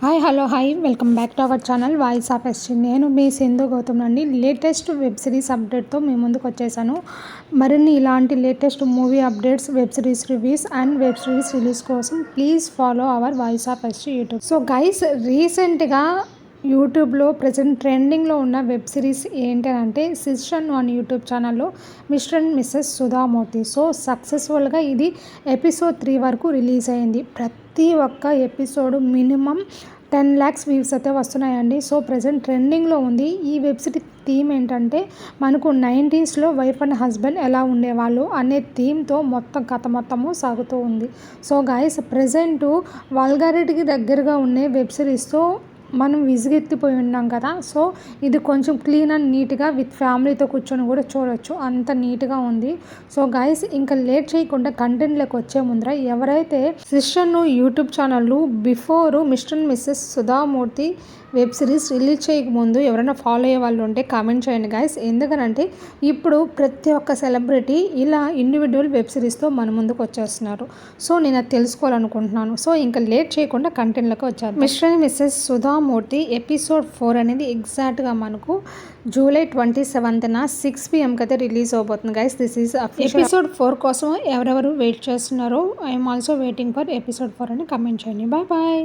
Hi welcome back to our channel voice of ST. నేను మీ సింధు గౌతమ్ అండి. లేటెస్ట్ వెబ్ సిరీస్ అప్డేట్తో మీ ముందుకు వచ్చేసాను. మరిన్ని ఇలాంటి latest movie updates, web series reviews and web series release కోసం please follow our voice of ST YouTube. So guys, రీసెంట్గా యూట్యూబ్లో ప్రజెంట్ ట్రెండింగ్లో ఉన్న వెబ్ సిరీస్ ఏంటంటే సిస్టర్ వన్ యూట్యూబ్ ఛానల్లో mister and missus Sudha Murty. So సక్సెస్ఫుల్గా ఇది ఎపిసోడ్ 3 వరకు రిలీజ్ అయింది. ప్రతి ఒక్క ఎపిసోడ్ మినిమం 10 lakhs వ్యూస్ అయితే వస్తున్నాయండి. సో ప్రజెంట్ ట్రెండింగ్లో ఉంది. ఈ వెబ్ సిరీస్ థీమ్ ఏంటంటే మనకు 90sలో వైఫ్ అండ్ హస్బెండ్ ఎలా ఉండేవాళ్ళు అనే థీమ్తో కథ మొత్తము సాగుతూ ఉంది. సో గైస్, ప్రజెంట్ వల్గారిటీకి దగ్గరగా ఉండే వెబ్ సిరీస్తో మనం విసిగెత్తిపోయి ఉన్నాం కదా. సో ఇది కొంచెం క్లీన్ అండ్ నీట్గా విత్ ఫ్యామిలీతో కూర్చొని కూడా చూడొచ్చు, అంత నీట్గా ఉంది. సో గైస్, ఇంకా లేట్ చేయకుండా కంటెంట్లోకి వచ్చే ముందర ఎవరైతే సిస్టర్ను యూట్యూబ్ ఛానళ్ళు before mister and missus Sudha Murty web series release చేయకముందు ఎవరైనా ఫాలో అయ్యే వాళ్ళు ఉంటే కామెంట్ చేయండి గైస్. ఎందుకనంటే ఇప్పుడు ప్రతి ఒక్క సెలబ్రిటీ ఇలా ఇండివిజువల్ వెబ్ సిరీస్తో మన ముందుకు వచ్చేస్తున్నారు. సో నేను అది తెలుసుకోవాలనుకుంటున్నాను. సో ఇంకా లేట్ చేయకుండా కంటెంట్లోకి వచ్చాను. Mister and missus Sudha Murty episode 4 అనేది ఎగ్జాక్ట్గా మనకు జూలై 27న 6 PM అయితే రిలీజ్ అవబోతుంది గైస్. దిస్ ఈజ్ ఎపిసోడ్ 4 కోసం ఎవరెవరు వెయిట్ చేస్తున్నారో I'm also waiting for episode 4 అని కామెంట్ చేయండి. బాయ్.